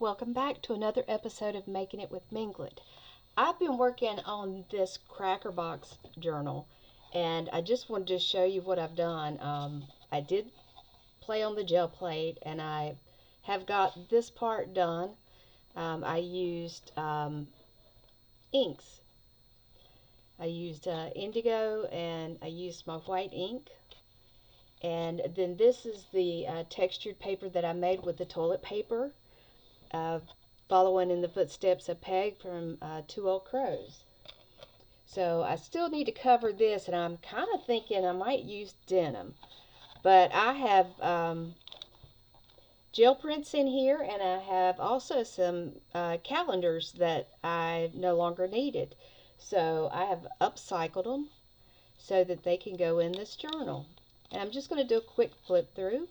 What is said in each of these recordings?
welcome back to another episode of Making It with Minglet. I've been working on this Cracker Box journal, and I just wanted to show you what I've done. I did play on the gel plate, and I have got this part done. I used inks. I used indigo, and I used my white ink. And then this is the textured paper that I made with the toilet paper, uh, following in the footsteps of Peg from Two Old Crows. So I still need to cover this, and I'm kind of thinking I might use denim. But I have gel prints in here, and I have also some calendars that I no longer needed. So I have upcycled them so that they can go in this journal. And I'm just going to do a quick flip through.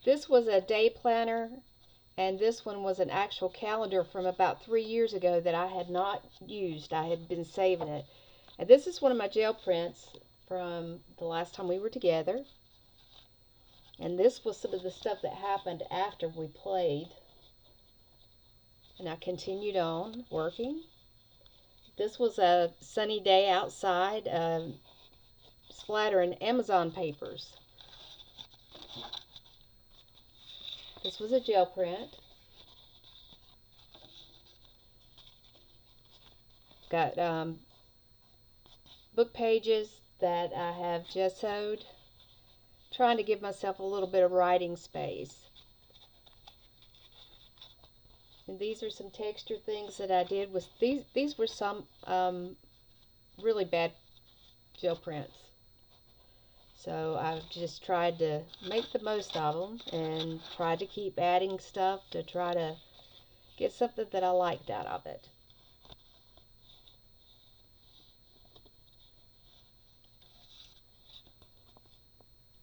This was a day planner, and this one was an actual calendar from about 3 years ago that I had not used. I had been saving it. And this is one of my gel prints from the last time we were together. And this was some of the stuff that happened after we played. And I continued on working. This was a sunny day outside, splattering Amazon papers. This was a gel print. Got book pages that I have gessoed, trying to give myself a little bit of writing space. And these are some texture things that I did. With these were some really bad gel prints. So I've just tried to make the most of them and tried to keep adding stuff to try to get something that I liked out of it.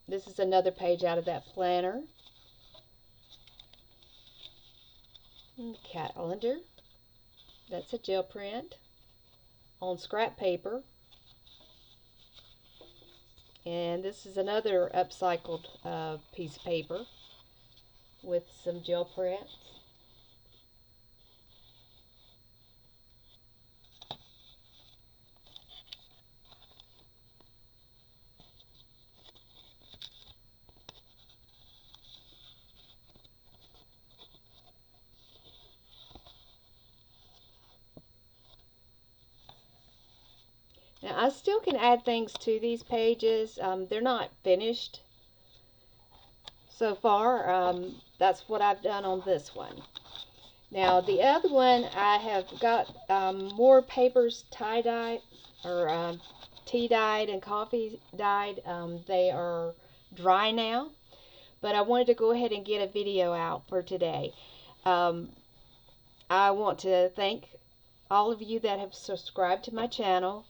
This is another page out of that planner. And the calendar. That's a gel print on scrap paper. And this is another upcycled piece of paper with some gel prints. Now I still can add things to these pages. They're not finished so far. That's what I've done on this one. Now the other one, I have got more papers tie-dyed or tea-dyed and coffee-dyed. They are dry now, but I wanted to go ahead and get a video out for today. I want to thank all of you that have subscribed to my channel.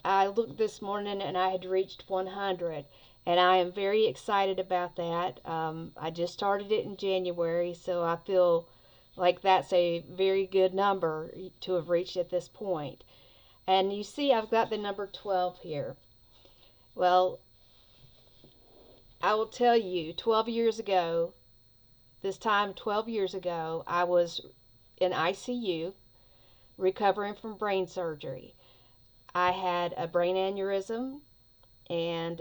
I looked this morning and I had reached 100, and I am very excited about that. I just started it in January, so I feel like that's a very good number to have reached at this point. And you see I've got the number 12 here. Well, I will tell you, 12 years ago, this time 12 years ago, I was in ICU recovering from brain surgery. I had a brain aneurysm, and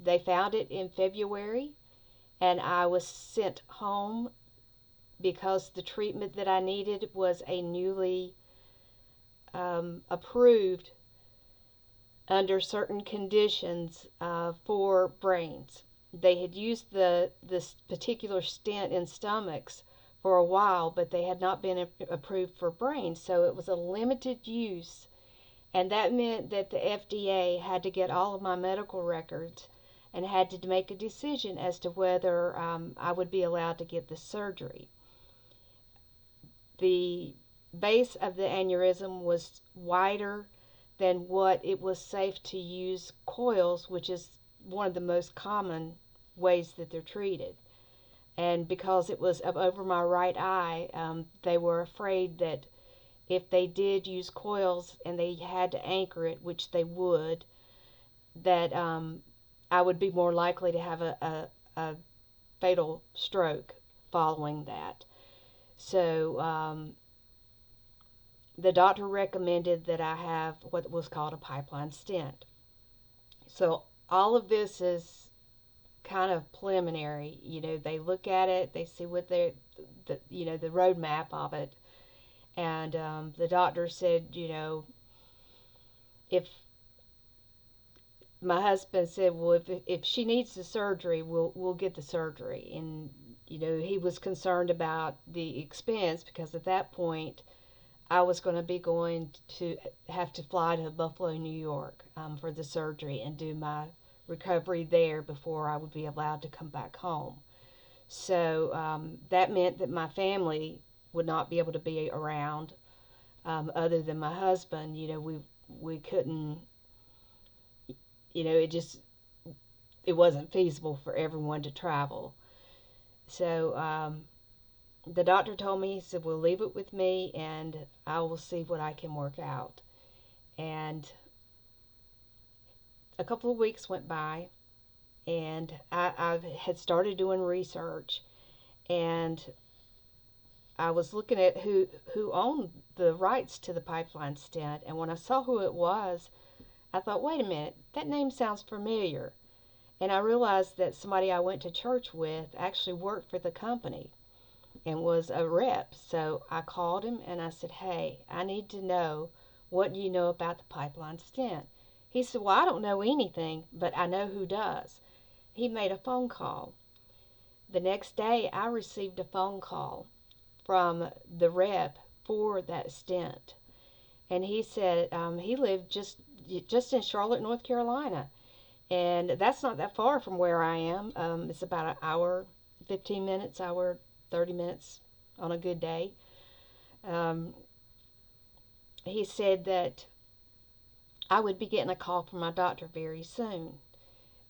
they found it in February, and I was sent home because the treatment that I needed was a newly approved under certain conditions for brains. They had used this particular stent in stomachs for a while, but they had not been approved for brains, so it was a limited use. And that meant that the FDA had to get all of my medical records and had to make a decision as to whether I would be allowed to get the surgery. The base of the aneurysm was wider than what it was safe to use coils, which is one of the most common ways that they're treated. And because it was up over my right eye, they were afraid that if they did use coils and they had to anchor it, which they would, that I would be more likely to have a fatal stroke following that. So the doctor recommended that I have what was called a pipeline stent. So all of this is kind of preliminary. They look at it, they see what the roadmap of it, and the doctor said, if my husband said, well, if she needs the surgery, we'll get the surgery, and he was concerned about the expense because at that point I was going to be going to have to fly to Buffalo, New York, for the surgery and do my recovery there before I would be allowed to come back home. So that meant that my family would not be able to be around, other than my husband. We couldn't. It wasn't feasible for everyone to travel. So the doctor told me, he said, well, leave it with me and I will see what I can work out. And a couple of weeks went by, and I had started doing research, and I was looking at who owned the rights to the pipeline stent. And when I saw who it was, I thought, wait a minute, that name sounds familiar. And I realized that somebody I went to church with actually worked for the company and was a rep. So I called him and I said, hey, I need to know, what do you know about the pipeline stent? He said, well, I don't know anything, but I know who does. He made a phone call. The next day I received a phone call from the rep for that stent. And he said he lived just in Charlotte, North Carolina. And that's not that far from where I am. It's about an hour, 15 minutes, hour, 30 minutes on a good day. He said that I would be getting a call from my doctor very soon.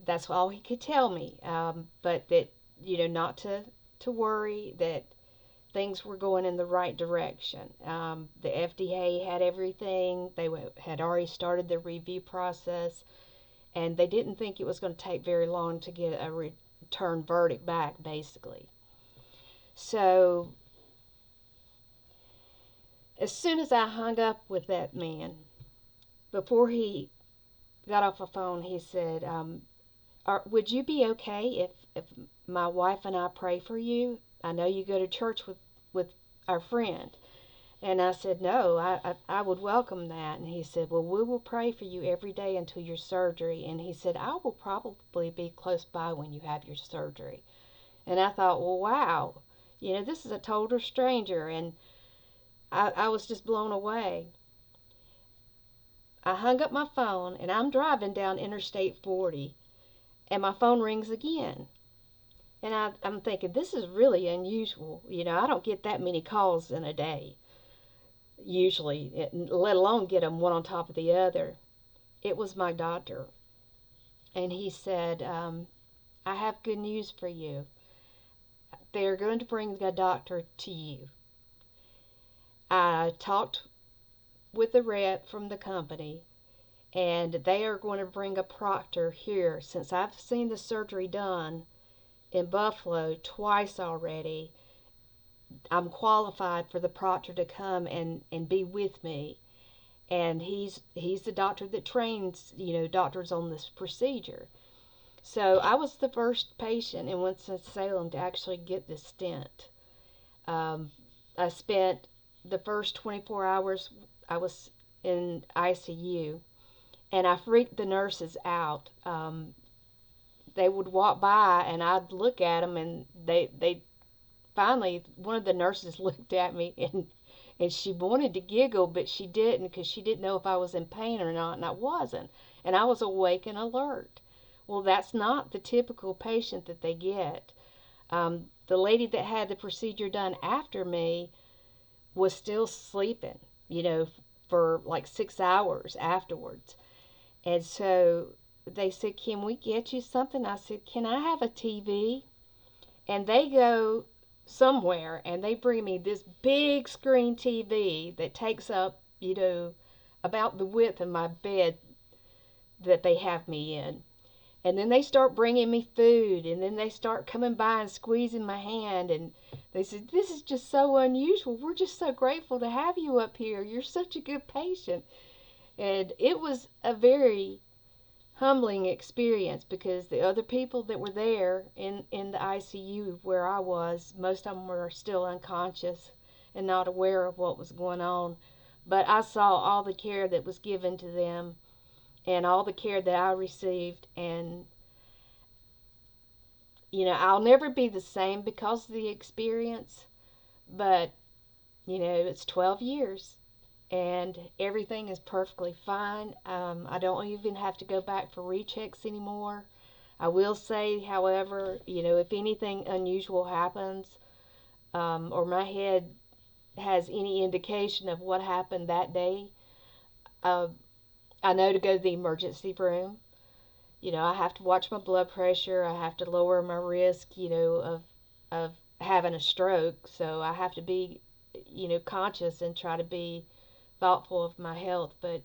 That's all he could tell me. But that, not to worry, that things were going in the right direction. The FDA had everything. They had already started the review process, and they didn't think it was going to take very long to get a return verdict back, basically. So as soon as I hung up with that man, before he got off the phone, he said, would you be okay if my wife and I pray for you? I know you go to church with our friend. And I said, no, I would welcome that. And he said, well, we will pray for you every day until your surgery. And he said, I will probably be close by when you have your surgery. And I thought, well, wow, this is a total stranger. And I was just blown away. I hung up my phone, and I'm driving down Interstate 40, and my phone rings again. And I'm thinking, this is really unusual. I don't get that many calls in a day, usually, let alone get them one on top of the other. It was my doctor. And he said, I have good news for you. They're going to bring a doctor to you. I talked with the rep from the company, and they are going to bring a proctor here. Since I've seen the surgery done in Buffalo twice already, I'm qualified for the proctor to come and be with me. And he's the doctor that trains, doctors on this procedure. So I was the first patient in Winston-Salem to actually get this stent. I spent the first 24 hours, I was in ICU, and I freaked the nurses out. They would walk by, and I'd look at them, and they finally, one of the nurses looked at me, and she wanted to giggle, but she didn't, because she didn't know if I was in pain or not, and I wasn't. And I was awake and alert. Well, that's not the typical patient that they get. The lady that had the procedure done after me was still sleeping, for like 6 hours afterwards. And so they said, can we get you something? I said, can I have a TV? And they go somewhere and they bring me this big screen TV that takes up, about the width of my bed that they have me in. And then they start bringing me food, and then they start coming by and squeezing my hand, and they said, "This is just so unusual. We're just so grateful to have you up here. You're such a good patient." And it was a very humbling experience because the other people that were there in the ICU where I was, most of them were still unconscious and not aware of what was going on. But I saw all the care that was given to them and all the care that I received. And, I'll never be the same because of the experience. But, it's 12 years and everything is perfectly fine. I don't even have to go back for rechecks anymore. I will say, however, if anything unusual happens, or my head has any indication of what happened that day, uh, I know to go to the emergency room. I have to watch my blood pressure. I have to lower my risk, of having a stroke. So I have to be, conscious and try to be thoughtful of my health. But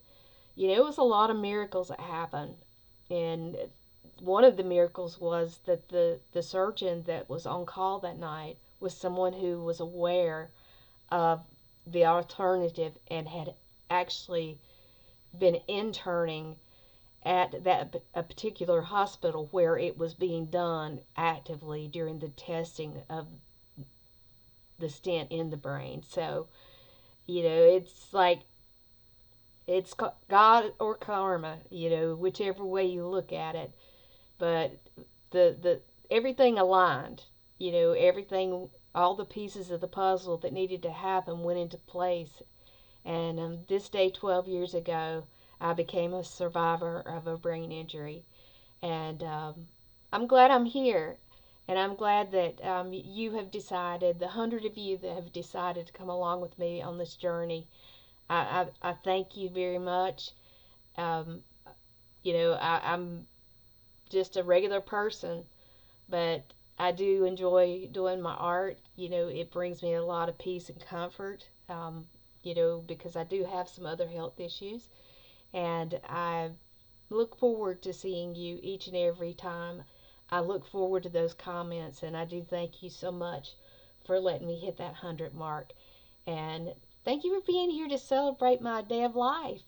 it was a lot of miracles that happened, and one of the miracles was that the surgeon that was on call that night was someone who was aware of the alternative and had actually been interning at that a particular hospital where it was being done actively during the testing of the stent in the brain. So, it's like it's God or karma, whichever way you look at it. But the everything aligned, everything, all the pieces of the puzzle that needed to happen went into place. And this day, 12 years ago, I became a survivor of a brain injury, and I'm glad I'm here. And I'm glad that you have decided, the 100 of you that have decided to come along with me on this journey. I thank you very much. Um, I'm just a regular person, but I do enjoy doing my art. It brings me a lot of peace and comfort, because I do have some other health issues. And I look forward to seeing you each and every time. I look forward to those comments, and I do thank you so much for letting me hit that 100 mark. And thank you for being here to celebrate my day of life.